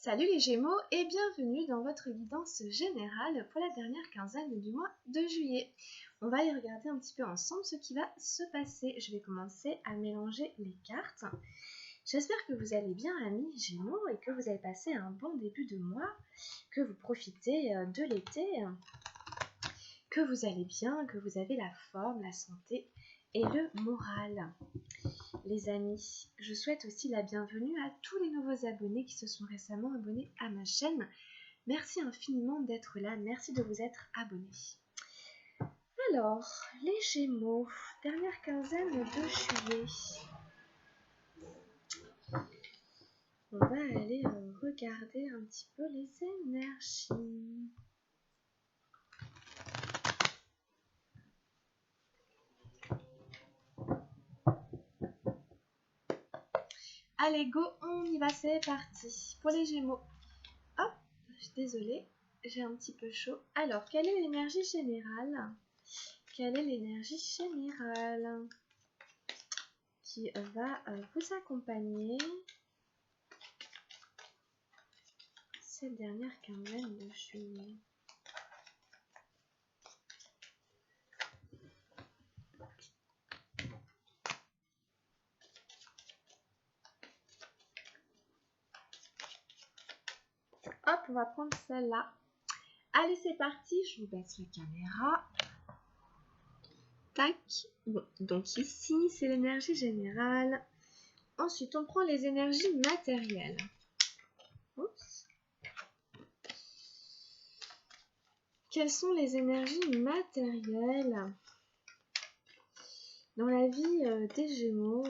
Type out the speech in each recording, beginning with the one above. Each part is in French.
Salut les Gémeaux et bienvenue dans votre guidance générale pour la dernière quinzaine du mois de juillet. On va aller regarder un petit peu ensemble ce qui va se passer. Je vais commencer à mélanger les cartes. J'espère que vous allez bien, amis Gémeaux, et que vous avez passé un bon début de mois, que vous profitez de l'été, que vous allez bien, que vous avez la forme, la santé et le moral. Les amis, je souhaite aussi la bienvenue à tous les nouveaux abonnés qui se sont récemment abonnés à ma chaîne. Merci infiniment d'être là, merci de vous être abonnés. Alors, les Gémeaux, dernière quinzaine de juillet. On va aller regarder un petit peu les énergies. Allez, go, on y va, c'est parti. Pour les Gémeaux. Hop, je suis désolée, j'ai un petit peu chaud. Alors, quelle est l'énergie générale? Quelle est l'énergie générale qui va vous accompagner cette dernière quinzaine de juillet? Hop, on va prendre celle-là. Allez, c'est parti, je vous baisse la caméra. Tac. Bon, donc ici, c'est l'énergie générale. Ensuite, on prend les énergies matérielles. Oups. Quelles sont les énergies matérielles dans la vie des Gémeaux?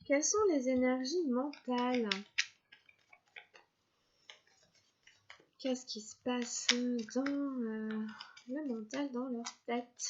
Quelles sont les énergies mentales? Qu'est-ce qui se passe dans le mental, dans leur tête?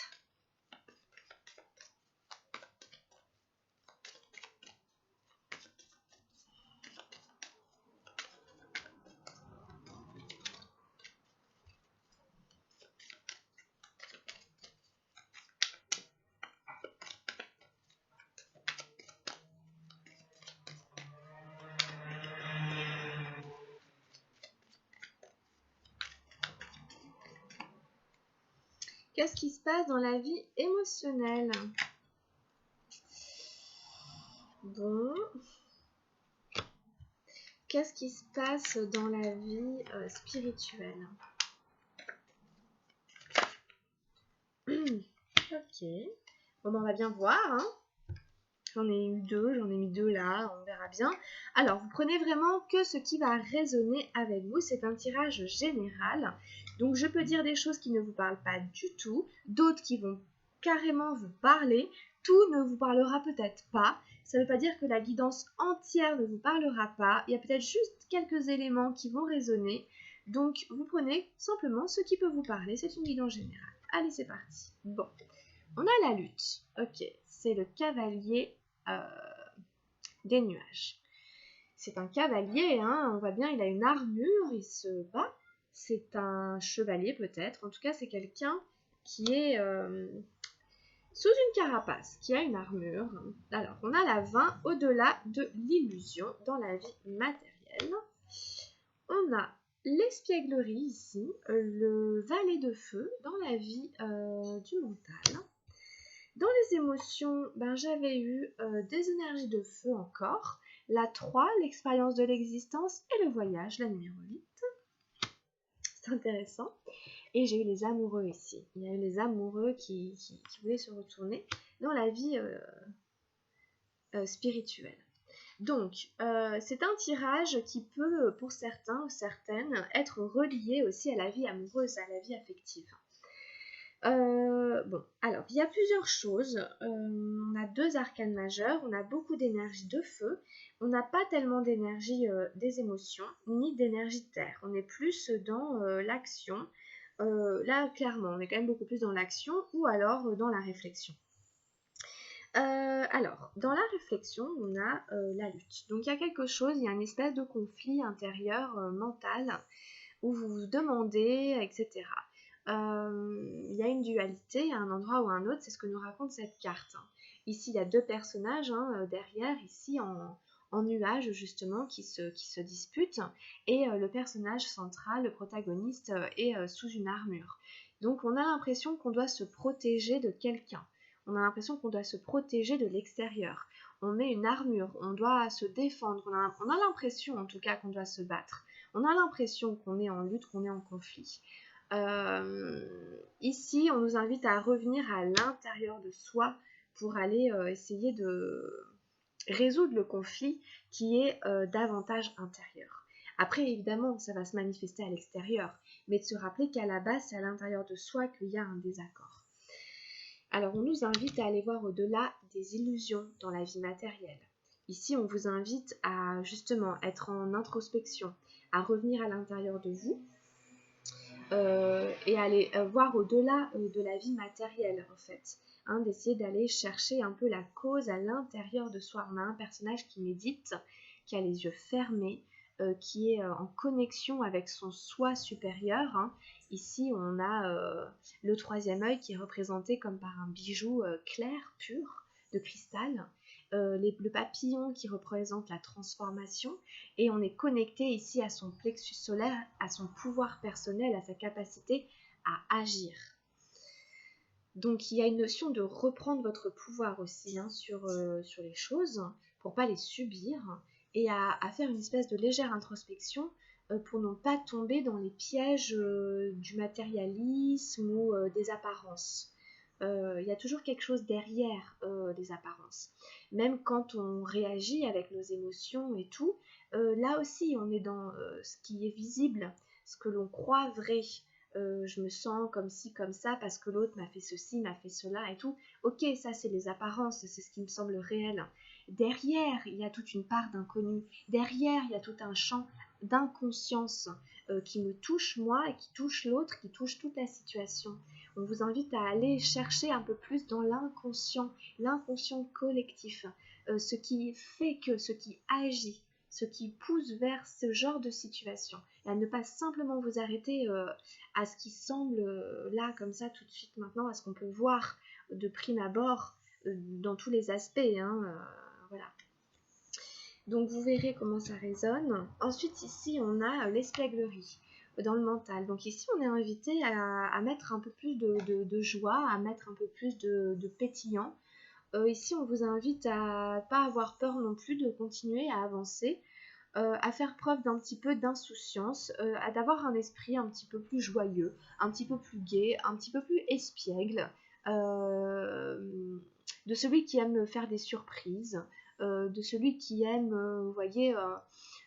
Qu'est-ce qui se passe dans la vie émotionnelle? Bon. Qu'est-ce qui se passe dans la vie spirituelle? Ok. Bon, on va bien voir. Hein. J'en ai eu deux, j'en ai mis deux là, on verra bien. Alors, vous prenez vraiment que ce qui va résonner avec vous. C'est un tirage général. Donc, je peux dire des choses qui ne vous parlent pas du tout, d'autres qui vont carrément vous parler. Tout ne vous parlera peut-être pas. Ça ne veut pas dire que la guidance entière ne vous parlera pas. Il y a peut-être juste quelques éléments qui vont résonner. Donc, vous prenez simplement ce qui peut vous parler. C'est une guidance générale. Allez, c'est parti. Bon, on a la lutte. Ok, c'est le cavalier des nuages. C'est un cavalier, hein, on voit bien, il a une armure, il se bat. C'est un chevalier peut-être. En tout cas, c'est quelqu'un qui est sous une carapace, qui a une armure. Alors, on a la 20 au-delà de l'illusion dans la vie matérielle. On a l'espièglerie ici, le valet de feu dans la vie du mental. Dans les émotions, j'avais eu des énergies de feu encore. La 3, l'expérience de l'existence, et le voyage, la numéro 8. C'est intéressant. Et j'ai eu les amoureux ici. Il y a eu les amoureux qui voulaient se retourner dans la vie spirituelle. Donc, c'est un tirage qui peut, pour certains ou certaines, être relié aussi à la vie amoureuse, à la vie affective. Bon, alors, il y a plusieurs choses. On a deux arcanes majeurs, on a beaucoup d'énergie de feu, on n'a pas tellement d'énergie des émotions, ni d'énergie de terre. On est plus dans l'action. Là, clairement, on est quand même beaucoup plus dans l'action ou alors dans la réflexion. Alors, dans la réflexion, on a la lutte. Donc, il y a quelque chose, il y a une espèce de conflit intérieur mental où vous vous demandez, etc. Il y a une dualité à un endroit ou à un autre, c'est ce que nous raconte cette carte. Ici, il y a deux personnages derrière, ici en nuage justement, qui se disputent. Et le personnage central, le protagoniste, est sous une armure. Donc on a l'impression qu'on doit se protéger de quelqu'un. On a l'impression qu'on doit se protéger de l'extérieur. On met une armure, on doit se défendre. On a l'impression en tout cas qu'on doit se battre. On a l'impression qu'on est en lutte, qu'on est en conflit. Ici, on nous invite à revenir à l'intérieur de soi pour aller essayer de résoudre le conflit qui est davantage intérieur. Après, évidemment, ça va se manifester à l'extérieur, mais de se rappeler qu'à la base, c'est à l'intérieur de soi qu'il y a un désaccord. Alors, on nous invite à aller voir au-delà des illusions dans la vie matérielle. Ici, on vous invite à justement être en introspection, à revenir à l'intérieur de vous et aller voir au-delà de la vie matérielle, en fait. D'essayer d'aller chercher un peu la cause à l'intérieur de soi. On a un personnage qui médite, qui a les yeux fermés, qui est en connexion avec son soi supérieur. Ici, on a le troisième œil qui est représenté comme par un bijou clair, pur, de cristal. Le papillon qui représente la transformation. Et on est connecté ici à son plexus solaire, à son pouvoir personnel, à sa capacité à agir. Donc il y a une notion de reprendre votre pouvoir aussi sur les choses, pour pas les subir, et à faire une espèce de légère introspection pour ne pas tomber dans les pièges du matérialisme ou des apparences. Il y a toujours quelque chose derrière les apparences. Même quand on réagit avec nos émotions et tout, là aussi on est dans ce qui est visible, ce que l'on croit vrai. Je me sens comme ci, comme ça, parce que l'autre m'a fait ceci, m'a fait cela et tout. Ok, ça c'est les apparences, c'est ce qui me semble réel. Derrière, il y a toute une part d'inconnu. Derrière, il y a tout un champ d'inconscience qui me touche moi et qui touche l'autre, qui touche toute la situation. On vous invite à aller chercher un peu plus dans l'inconscient collectif, ce qui fait que, ce qui agit, ce qui pousse vers ce genre de situation, et à ne pas simplement vous arrêter à ce qui semble là, comme ça, tout de suite maintenant, à ce qu'on peut voir de prime abord dans tous les aspects, voilà. Donc vous verrez comment ça résonne. Ensuite ici on a l'espièglerie dans le mental. Donc ici on est invité à mettre un peu plus de joie, à mettre un peu plus de pétillant. Ici on vous invite à pas avoir peur non plus de continuer à avancer, à faire preuve d'un petit peu d'insouciance, à d'avoir un esprit un petit peu plus joyeux, un petit peu plus gai, un petit peu plus espiègle, de celui qui aime faire des surprises, de celui qui aime, vous voyez,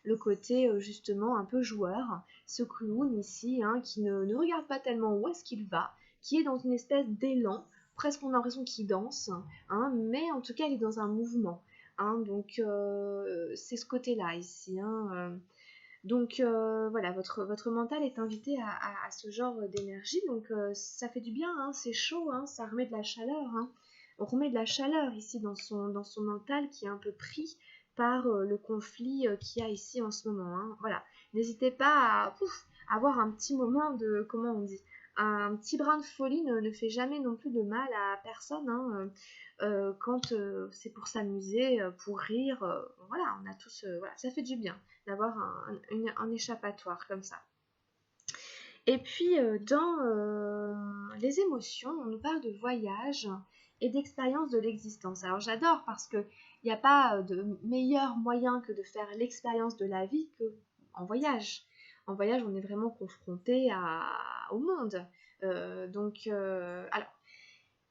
le côté justement un peu joueur, ce clown ici, qui ne regarde pas tellement où est-ce qu'il va, qui est dans une espèce d'élan, presque on a l'impression qu'il danse, mais en tout cas il est dans un mouvement. Donc c'est ce côté-là ici. Donc voilà, votre mental est invité à ce genre d'énergie. Donc ça fait du bien, c'est chaud, ça remet de la chaleur. On remet de la chaleur ici dans son mental qui est un peu pris par le conflit qu'il y a ici en ce moment. Voilà, n'hésitez pas à avoir un petit moment de, comment on dit, un petit brin de folie ne fait jamais non plus de mal à personne. Quand c'est pour s'amuser, pour rire, voilà, on a tous, voilà, ça fait du bien d'avoir un échappatoire comme ça. Et puis dans les émotions, on nous parle de voyage et d'expérience de l'existence. Alors j'adore parce qu'il n'y a pas de meilleur moyen que de faire l'expérience de la vie qu'en voyage. En voyage, on est vraiment confronté au monde. Alors,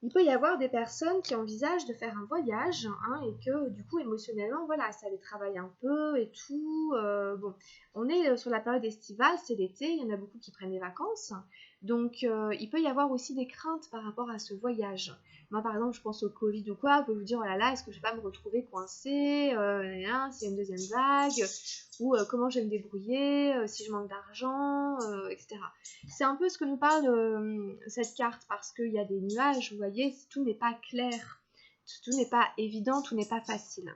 il peut y avoir des personnes qui envisagent de faire un voyage et que du coup émotionnellement voilà ça les travaille un peu et tout. Bon, on est sur la période estivale, c'est l'été, il y en a beaucoup qui prennent des vacances, donc il peut y avoir aussi des craintes par rapport à ce voyage. Moi par exemple je pense au Covid ou quoi, on peut vous dire oh là là est-ce que je vais pas me retrouver coincée, s'il y a une deuxième vague, ou comment je vais me débrouiller si je manque d'argent, etc. C'est un peu ce que nous parle cette carte, parce qu'il y a des nuages, vous voyez, tout n'est pas clair, tout n'est pas évident, tout n'est pas facile.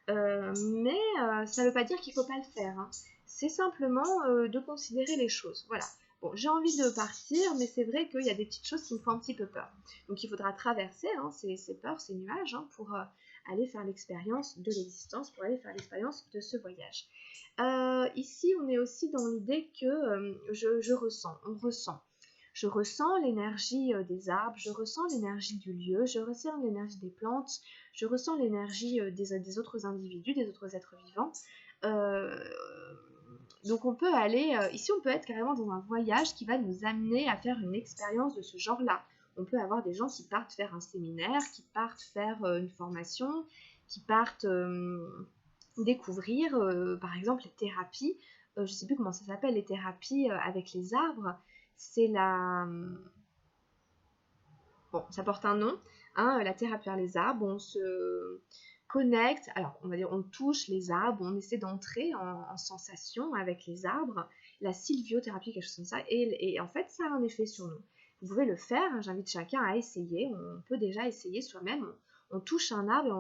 Mais ça ne veut pas dire qu'il ne faut pas le faire. C'est simplement de considérer les choses. Voilà. Bon, j'ai envie de partir, mais c'est vrai qu'il y a des petites choses qui me font un petit peu peur. Donc il faudra traverser ces peurs, ces nuages, pour aller faire l'expérience de l'existence, pour aller faire l'expérience de ce voyage. Ici, on est aussi dans l'idée que je ressens, on ressent. Je ressens l'énergie des arbres, je ressens l'énergie du lieu, je ressens l'énergie des plantes, je ressens l'énergie des autres individus, des autres êtres vivants. Donc on peut aller, ici on peut être carrément dans un voyage qui va nous amener à faire une expérience de ce genre-là. On peut avoir des gens qui partent faire un séminaire, qui partent faire une formation, qui partent découvrir par exemple les thérapies. Je ne sais plus comment ça s'appelle, les thérapies avec les arbres. C'est la... Bon, ça porte un nom, la thérapie par les arbres. On se connecte, alors on va dire on touche les arbres, on essaie d'entrer en sensation avec les arbres, la sylviothérapie, quelque chose comme ça, et en fait ça a un effet sur nous. Vous pouvez le faire, j'invite chacun à essayer, on peut déjà essayer soi-même, on touche un arbre et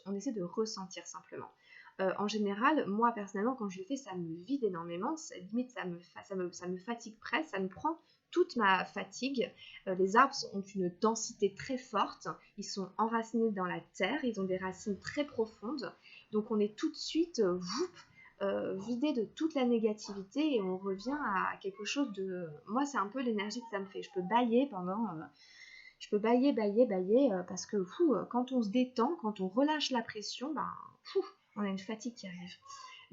on essaie de ressentir simplement. En général, moi personnellement, quand je le fais, ça me vide énormément, limite ça me fatigue presque, ça me prend toute ma fatigue. Les arbres ont une densité très forte, ils sont enracinés dans la terre, ils ont des racines très profondes, donc on est tout de suite vidé de toute la négativité et on revient à quelque chose de... Moi, c'est un peu l'énergie que ça me fait. Je peux bâiller je peux bâiller, parce que quand on se détend, quand on relâche la pression, on a une fatigue qui arrive.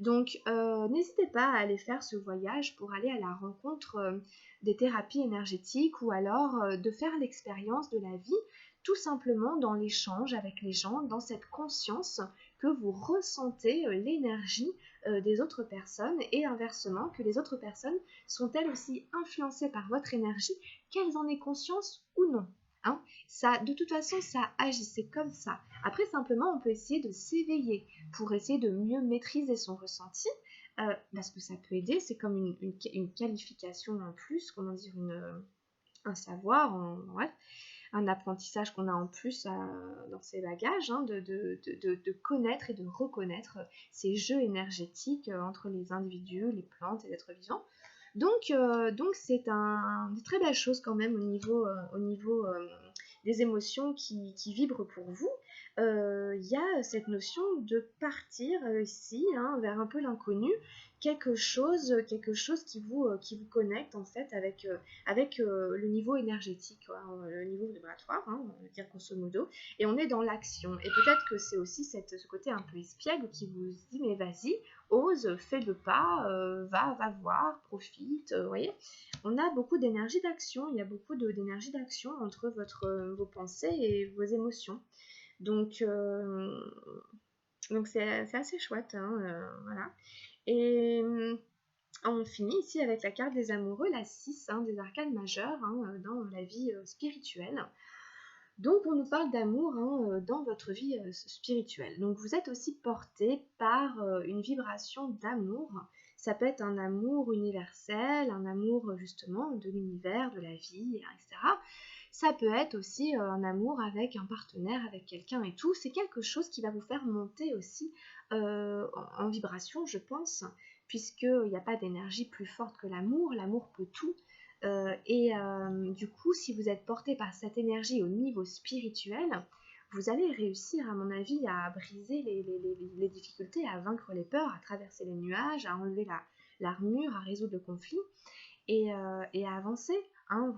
Donc, n'hésitez pas à aller faire ce voyage pour aller à la rencontre des thérapies énergétiques ou alors de faire l'expérience de la vie tout simplement dans l'échange avec les gens, dans cette conscience que vous ressentez l'énergie des autres personnes et inversement que les autres personnes sont elles aussi influencées par votre énergie, qu'elles en aient conscience ou non. Ça, de toute façon, ça agit, c'est comme ça. Après, simplement, on peut essayer de s'éveiller pour essayer de mieux maîtriser son ressenti, parce que ça peut aider, c'est comme une qualification en plus, comment dire, un savoir, bref, un apprentissage qu'on a en plus dans ses bagages, de connaître et de reconnaître ces jeux énergétiques entre les individus, les plantes et les êtres vivants. Donc c'est une très belle chose quand même au niveau des émotions qui vibrent pour vous. Il y a cette notion de partir ici vers un peu l'inconnu, quelque chose qui vous connecte en fait avec le niveau énergétique, le niveau vibratoire, on va dire grosso modo, et on est dans l'action. Et peut-être que c'est aussi ce côté un peu espiègle qui vous dit mais vas-y, ose, fais le pas, va voir, profite, vous voyez. On a beaucoup d'énergie d'action, il y a beaucoup d'énergie d'action entre vos pensées et vos émotions. Donc c'est assez chouette, voilà. Et on finit ici avec la carte des amoureux, la 6 des arcanes majeures dans la vie spirituelle. Donc on nous parle d'amour dans votre vie spirituelle. Donc vous êtes aussi porté par une vibration d'amour. Ça peut être un amour universel, un amour justement de l'univers, de la vie, etc. Ça peut être aussi un amour avec un partenaire, avec quelqu'un et tout. C'est quelque chose qui va vous faire monter aussi en vibration, je pense, puisqu'il n'y a pas d'énergie plus forte que l'amour. L'amour peut tout. Du coup, si vous êtes porté par cette énergie au niveau spirituel, vous allez réussir, à mon avis, à briser les difficultés, à vaincre les peurs, à traverser les nuages, à enlever l'armure, à résoudre le conflit et à avancer.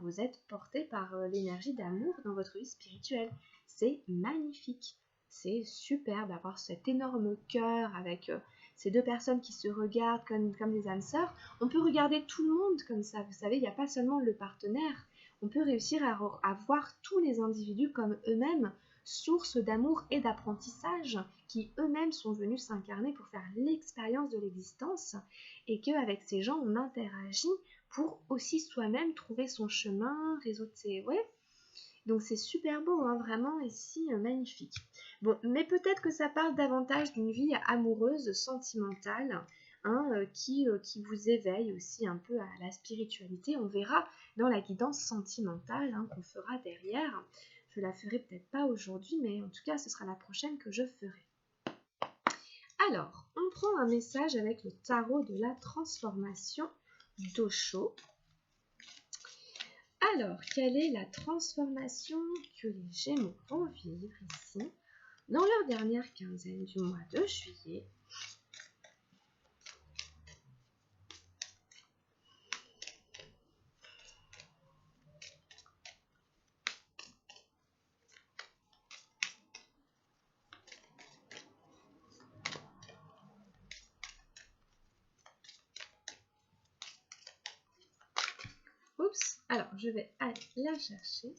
Vous êtes porté par l'énergie d'amour dans votre vie spirituelle. C'est magnifique. C'est super d'avoir cet énorme cœur avec ces deux personnes qui se regardent comme des âmes sœurs. On peut regarder tout le monde comme ça. Vous savez, il n'y a pas seulement le partenaire. On peut réussir à voir tous les individus comme eux-mêmes, source d'amour et d'apprentissage, qui eux-mêmes sont venus s'incarner pour faire l'expérience de l'existence, et qu'avec ces gens, on interagit pour aussi soi-même trouver son chemin, résoudre ses... Ouais. Donc c'est super beau, vraiment ici, magnifique. Bon, mais peut-être que ça parle davantage d'une vie amoureuse, sentimentale, qui vous éveille aussi un peu à la spiritualité. On verra dans la guidance sentimentale qu'on fera derrière. Je la ferai peut-être pas aujourd'hui, mais en tout cas, ce sera la prochaine que je ferai. Alors, on prend un message avec le tarot de la transformation d'Osho. Alors, quelle est la transformation que les Gémeaux vont vivre ici dans leur dernière quinzaine du mois de juillet? Oups, alors je vais aller la chercher.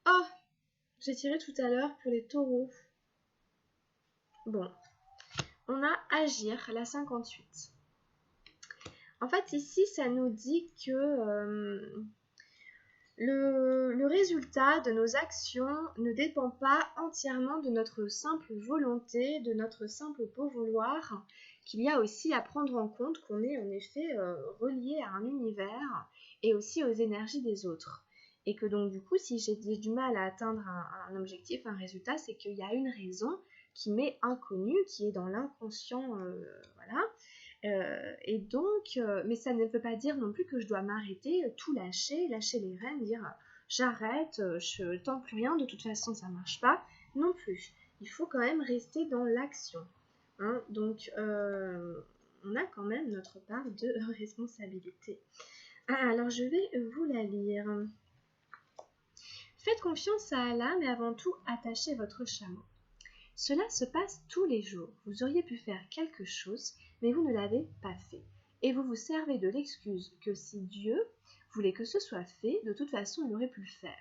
Oh, j'ai tiré tout à l'heure pour les taureaux. Bon, on a agir, la 58. En fait, ici, ça nous dit que le résultat de nos actions ne dépend pas entièrement de notre simple volonté, de notre simple beau vouloir, qu'il y a aussi à prendre en compte qu'on est en effet relié à un univers et aussi aux énergies des autres. Et que donc du coup, si j'ai du mal à atteindre un objectif, un résultat, c'est qu'il y a une raison qui m'est inconnue, qui est dans l'inconscient, voilà. Et donc, mais ça ne veut pas dire non plus que je dois m'arrêter, tout lâcher, lâcher les rênes, dire j'arrête, je tente plus rien, de toute façon ça marche pas, non plus. Il faut quand même rester dans l'action. Hein. Donc, on a quand même notre part de responsabilité. Ah, alors je vais vous la lire. Faites confiance à Allah, mais avant tout, attachez votre chameau. Cela se passe tous les jours. Vous auriez pu faire quelque chose, mais vous ne l'avez pas fait. Et vous vous servez de l'excuse que si Dieu voulait que ce soit fait, de toute façon il aurait pu le faire.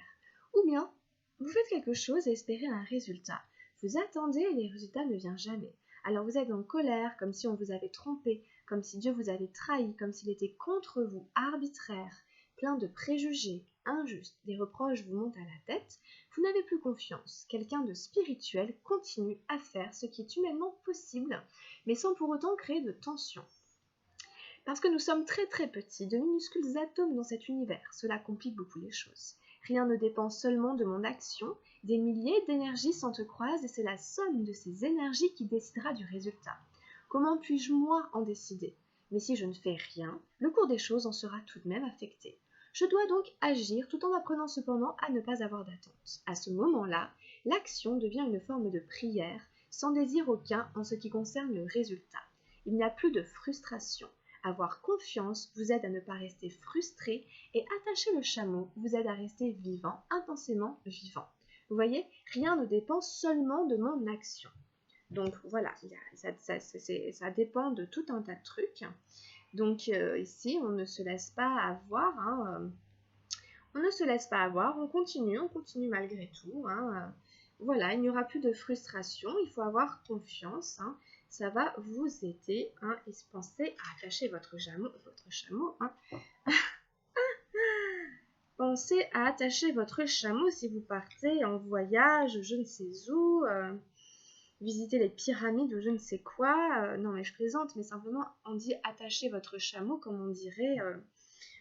Ou bien, vous faites quelque chose et espérez un résultat. Vous attendez et les résultats ne viennent jamais. Alors vous êtes en colère, comme si on vous avait trompé, comme si Dieu vous avait trahi, comme s'il était contre vous, arbitraire, plein de préjugés, injuste, des reproches vous montent à la tête. Vous n'avez plus confiance. Quelqu'un de spirituel continue à faire ce qui est humainement possible, mais sans pour autant créer de tension. Parce que nous sommes très très petits, de minuscules atomes dans cet univers, cela complique beaucoup les choses. Rien ne dépend seulement de mon action, des milliers d'énergies s'entrecroisent et c'est la somme de ces énergies qui décidera du résultat. Comment puis-je moi en décider? Mais si je ne fais rien, le cours des choses en sera tout de même affecté. Je dois donc agir tout en apprenant cependant à ne pas avoir d'attente. À ce moment-là, l'action devient une forme de prière, sans désir aucun en ce qui concerne le résultat. Il n'y a plus de frustration. Avoir confiance vous aide à ne pas rester frustré et attacher le chameau vous aide à rester vivant, intensément vivant. Vous voyez, rien ne dépend seulement de mon action. Donc voilà, ça dépend de tout un tas de trucs. Donc ici, on ne se laisse pas avoir. Hein, on ne se laisse pas avoir, on continue malgré tout. Hein, voilà, il n'y aura plus de frustration, il faut avoir confiance. Hein, ça va vous aider hein, et pensez à attacher votre chameau. Hein. Pensez à attacher votre chameau si vous partez en voyage, je ne sais où. Visiter les pyramides ou je ne sais quoi. Non mais je plaisante, mais simplement on dit attacher votre chameau comme on dirait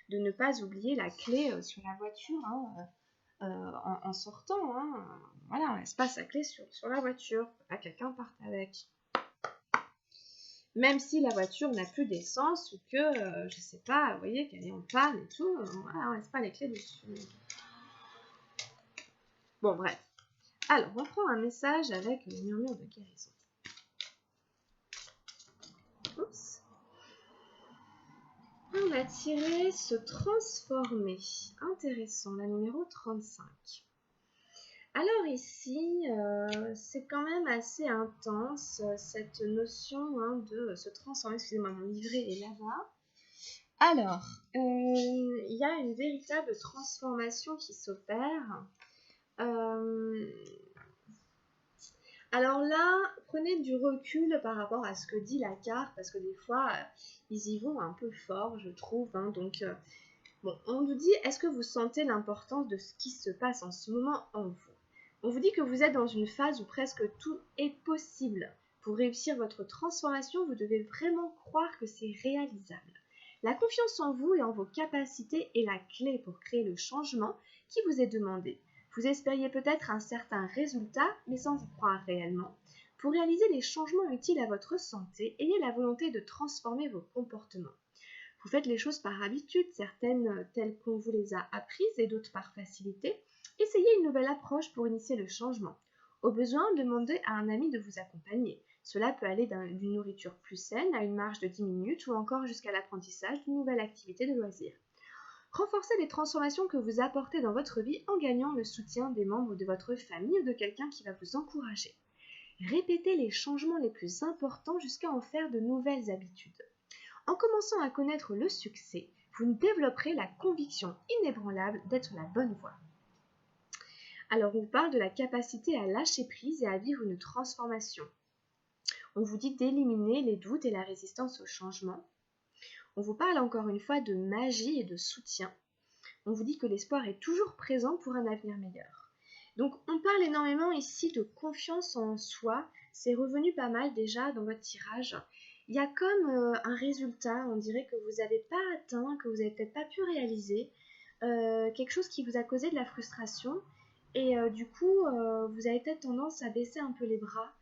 de ne pas oublier la clé sur la voiture en sortant. Hein. Voilà, on laisse pas sa clé sur la voiture, pas quelqu'un parte avec. Même si la voiture n'a plus d'essence ou que, je sais pas, vous voyez qu'elle est en panne et tout, voilà, on laisse pas les clés dessus. Bon bref. Alors, on prend un message avec le murmure de guérison. Oups. On va tirer se transformer. Intéressant, la numéro 35. Alors ici, c'est quand même assez intense, cette notion hein, de se transformer. Excusez-moi, mon livret est là-bas. Alors, il y a une véritable transformation qui s'opère. Alors là, prenez du recul par rapport à ce que dit la carte, parce que des fois, ils y vont un peu fort, je trouve. Hein, donc, bon, on nous dit, est-ce que vous sentez l'importance de ce qui se passe en ce moment en vous? On vous dit que vous êtes dans une phase où presque tout est possible. Pour réussir votre transformation, vous devez vraiment croire que c'est réalisable. La confiance en vous et en vos capacités est la clé pour créer le changement qui vous est demandé. Vous espériez peut-être un certain résultat, mais sans y croire réellement. Pour réaliser les changements utiles à votre santé, ayez la volonté de transformer vos comportements. Vous faites les choses par habitude, certaines telles qu'on vous les a apprises et d'autres par facilité. Essayez une nouvelle approche pour initier le changement. Au besoin, demandez à un ami de vous accompagner. Cela peut aller d'une nourriture plus saine à une marche de 10 minutes ou encore jusqu'à l'apprentissage d'une nouvelle activité de loisir. Renforcez les transformations que vous apportez dans votre vie en gagnant le soutien des membres de votre famille ou de quelqu'un qui va vous encourager. Répétez les changements les plus importants jusqu'à en faire de nouvelles habitudes. En commençant à connaître le succès, vous développerez la conviction inébranlable d'être sur la bonne voie. Alors, on vous parle de la capacité à lâcher prise et à vivre une transformation. On vous dit d'éliminer les doutes et la résistance au changement. On vous parle encore une fois de magie et de soutien. On vous dit que l'espoir est toujours présent pour un avenir meilleur. Donc, on parle énormément ici de confiance en soi. C'est revenu pas mal déjà dans votre tirage. Il y a comme un résultat, on dirait que vous n'avez pas atteint, que vous n'avez peut-être pas pu réaliser, quelque chose qui vous a causé de la frustration et du coup vous avez peut-être tendance à baisser un peu les bras.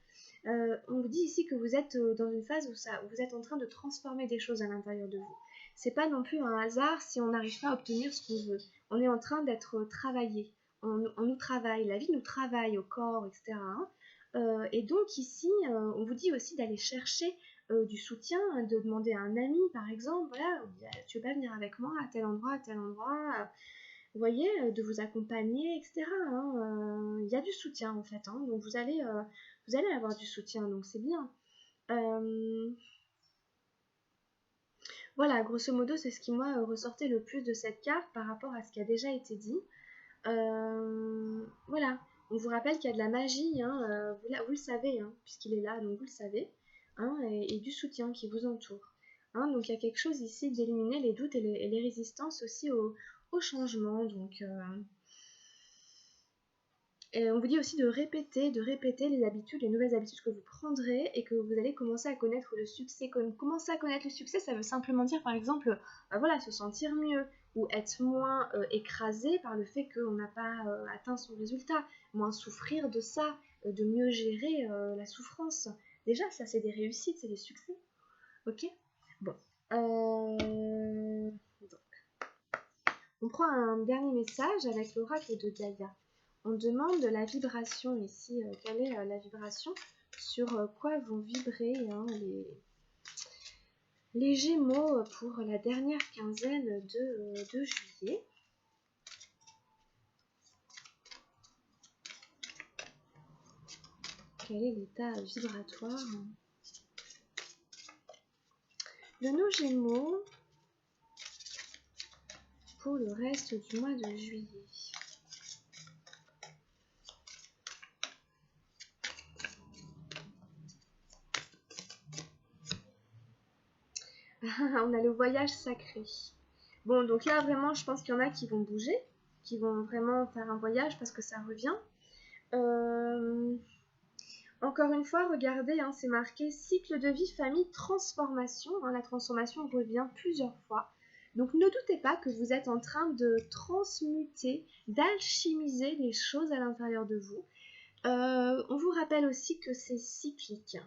On vous dit ici que vous êtes dans une phase où vous êtes en train de transformer des choses à l'intérieur de vous. C'est pas non plus un hasard si on n'arrive pas à obtenir ce qu'on veut. On est en train d'être travaillé. On nous travaille, la vie nous travaille au corps, etc. Et donc ici, on vous dit aussi d'aller chercher du soutien, de demander à un ami par exemple, voilà, tu veux pas venir avec moi à tel endroit, vous voyez, de vous accompagner, etc. Il y a du soutien en fait, donc vous allez avoir du soutien, donc c'est bien. Voilà, grosso modo, c'est ce qui moi ressortait le plus de cette carte par rapport à ce qui a déjà été dit. Voilà, on vous rappelle qu'il y a de la magie, vous le savez, puisqu'il est là, donc vous le savez, et du soutien qui vous entoure. Donc il y a quelque chose ici d'éliminer les doutes et les résistances aussi au changement. Donc, et on vous dit aussi de répéter les habitudes, les nouvelles habitudes que vous prendrez et que vous allez commencer à connaître le succès. Commencer à connaître le succès, ça veut simplement dire par exemple, voilà, se sentir mieux ou être moins écrasé par le fait qu'on n'a pas atteint son résultat, moins souffrir de ça, de mieux gérer la souffrance. Déjà, ça c'est des réussites, c'est des succès. Ok ? Bon. Donc, on prend un dernier message avec l'oracle de Gaïa. On demande la vibration ici. Quelle est la vibration? Sur quoi vont vibrer les Gémeaux pour la dernière quinzaine de juillet. Quel est l'état vibratoire de nos Gémeaux pour le reste du mois de juillet? On a le voyage sacré. Bon, donc là, vraiment, je pense qu'il y en a qui vont bouger, qui vont vraiment faire un voyage parce que ça revient. Encore une fois, regardez, c'est marqué cycle de vie, famille, transformation. La transformation revient plusieurs fois. Donc ne doutez pas que vous êtes en train de transmuter, d'alchimiser les choses à l'intérieur de vous. On vous rappelle aussi que c'est cyclique,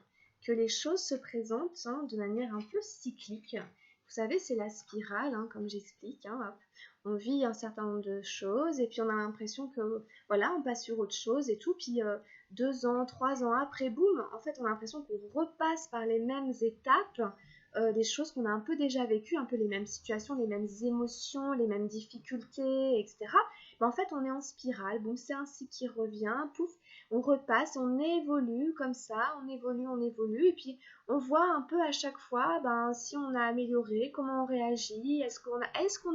que les choses se présentent de manière un peu cyclique. Vous savez, c'est la spirale, comme j'explique. On vit un certain nombre de choses et puis on a l'impression que, voilà, on passe sur autre chose et tout. Puis 2 ans, 3 ans après, boum, en fait, on a l'impression qu'on repasse par les mêmes étapes, des choses qu'on a un peu déjà vécues, un peu les mêmes situations, les mêmes émotions, les mêmes difficultés, etc. Mais en fait, on est en spirale. Bon, c'est un cycle qui revient, pouf, on repasse, on évolue comme ça, on évolue, et puis on voit un peu à chaque fois si on a amélioré, comment on réagit, est-ce qu'on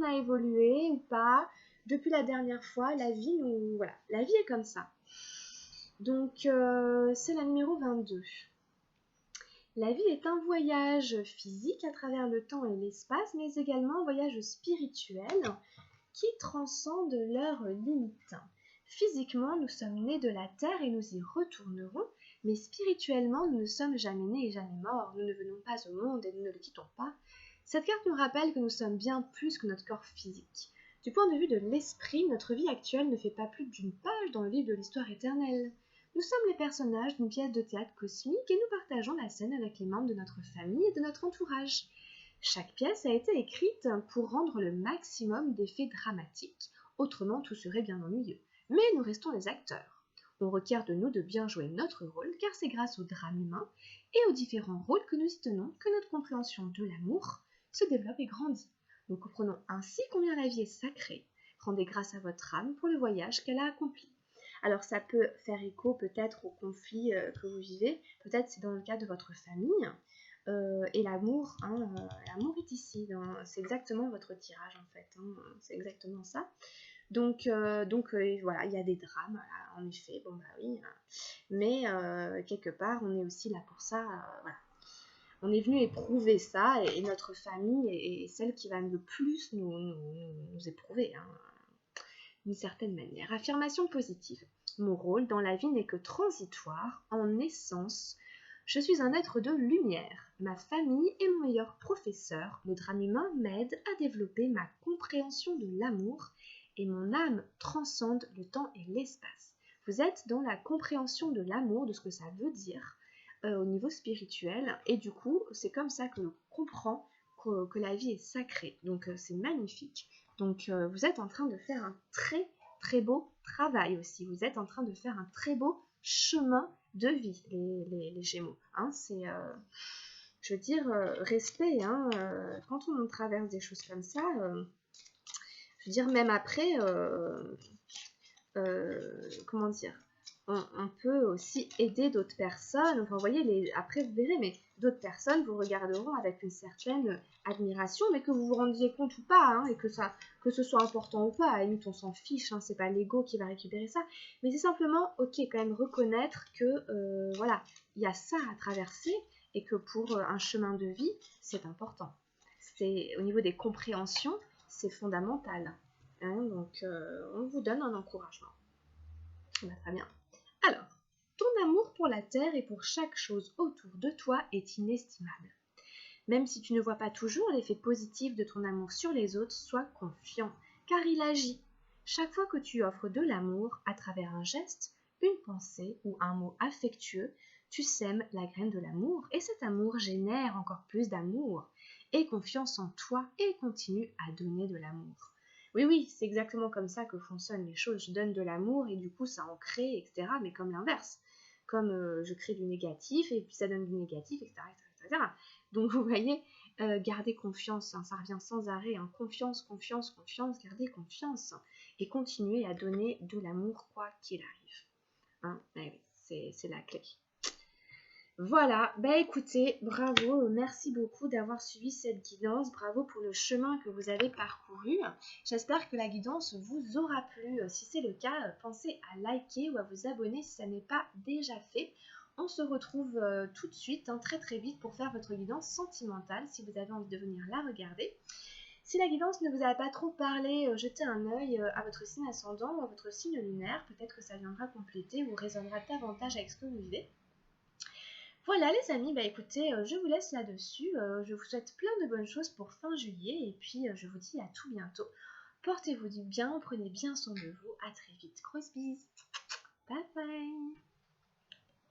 a évolué ou pas. Depuis la dernière fois, la vie est comme ça. Donc, c'est la numéro 22. La vie est un voyage physique à travers le temps et l'espace, mais également un voyage spirituel qui transcende leurs limites. Physiquement, nous sommes nés de la terre et nous y retournerons, mais spirituellement, nous ne sommes jamais nés et jamais morts. Nous ne venons pas au monde et nous ne le quittons pas. Cette carte nous rappelle que nous sommes bien plus que notre corps physique. Du point de vue de l'esprit, notre vie actuelle ne fait pas plus d'une page dans le livre de l'histoire éternelle. Nous sommes les personnages d'une pièce de théâtre cosmique et nous partageons la scène avec les membres de notre famille et de notre entourage. Chaque pièce a été écrite pour rendre le maximum d'effets dramatiques, autrement tout serait bien ennuyeux. Mais nous restons les acteurs. On requiert de nous de bien jouer notre rôle, car c'est grâce au drame humain et aux différents rôles que nous y tenons que notre compréhension de l'amour se développe et grandit. Nous comprenons ainsi combien la vie est sacrée. Rendez grâce à votre âme pour le voyage qu'elle a accompli. Alors ça peut faire écho peut-être au conflit que vous vivez, peut-être c'est dans le cas de votre famille, et l'amour, l'amour est ici, c'est exactement votre tirage en fait, c'est exactement ça. Donc voilà, il y a des drames, voilà, en effet, bon bah oui, mais quelque part on est aussi là pour ça, voilà. On est venu éprouver ça et notre famille est celle qui va le plus nous éprouver, d'une certaine manière. Affirmation positive. Mon rôle dans la vie n'est que transitoire, en essence. Je suis un être de lumière. Ma famille est mon meilleur professeur. Le drame humain m'aide à développer ma compréhension de l'amour et mon âme transcende le temps et l'espace. Vous êtes dans la compréhension de l'amour, de ce que ça veut dire au niveau spirituel et du coup, c'est comme ça que l'on comprend que la vie est sacrée. Donc c'est magnifique. Donc vous êtes en train de faire un très très beau travail aussi. Vous êtes en train de faire un très beau chemin de vie, les Gémeaux. C'est, je veux dire, respect. Quand on traverse des choses comme ça, je veux dire, même après, comment dire, on peut aussi aider d'autres personnes. Enfin, vous voyez, après vous verrez, mais d'autres personnes vous regarderont avec une certaine admiration, mais que vous vous rendiez compte ou pas, et que ce soit important ou pas, à la limite on s'en fiche, c'est pas l'ego qui va récupérer ça, mais c'est simplement, ok, quand même reconnaître que, voilà, il y a ça à traverser, et que pour un chemin de vie, c'est important. C'est, au niveau des compréhensions, c'est fondamental. Donc, on vous donne un encouragement. Très bien. Alors, ton amour pour la terre et pour chaque chose autour de toi est inestimable. Même si tu ne vois pas toujours l'effet positif de ton amour sur les autres, sois confiant, car il agit. Chaque fois que tu offres de l'amour à travers un geste, une pensée ou un mot affectueux, tu sèmes la graine de l'amour et cet amour génère encore plus d'amour. Aie confiance en toi et continue à donner de l'amour. Oui, c'est exactement comme ça que fonctionnent les choses. Je donne de l'amour et du coup ça en crée, etc. Mais comme l'inverse. Comme je crée du négatif et puis ça donne du négatif, etc. etc. Donc vous voyez, gardez confiance, ça revient sans arrêt. Confiance, confiance, confiance, gardez confiance. Et continuez à donner de l'amour quoi qu'il arrive. Oui, c'est la clé. Voilà, écoutez, bravo, merci beaucoup d'avoir suivi cette guidance, bravo pour le chemin que vous avez parcouru. J'espère que la guidance vous aura plu. Si c'est le cas, pensez à liker ou à vous abonner si ça n'est pas déjà fait. On se retrouve tout de suite, très très vite pour faire votre guidance sentimentale si vous avez envie de venir la regarder. Si la guidance ne vous a pas trop parlé, jetez un œil à votre signe ascendant ou à votre signe lunaire, peut-être que ça viendra compléter ou résonnera davantage avec ce que vous vivez. Voilà les amis, écoutez, je vous laisse là-dessus. Je vous souhaite plein de bonnes choses pour fin juillet et puis je vous dis à tout bientôt. Portez-vous bien, prenez bien soin de vous. À très vite. Grosse bise. Bye bye.